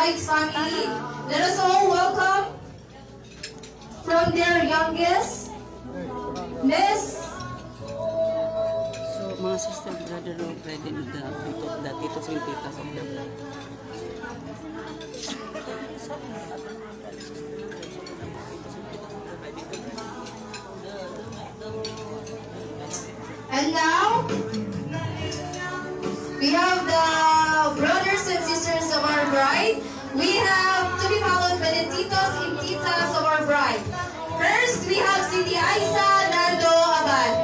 bride's family. Let us all welcome from their youngest, Miss. So, mga sister, brother, ready na the titos and titas of the bride. And now, we have the brothers and sisters of our bride. We have to be followed by the titos and titas of our bride. First, we have Siti Aisa Nando Abad.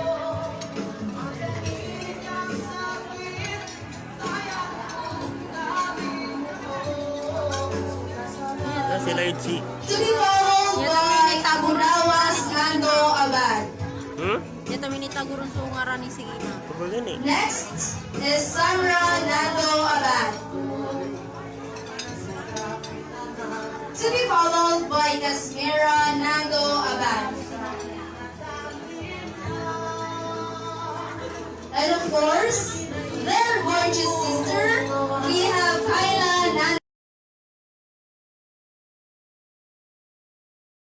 Sila yung si. To be followed by Abunawas Nando Abad. Ito minita gurun sa ungaran ni sige na. Next is Samra Nando Abad. To be followed by Casmira Nando Abad. And of course, their gorgeous sister.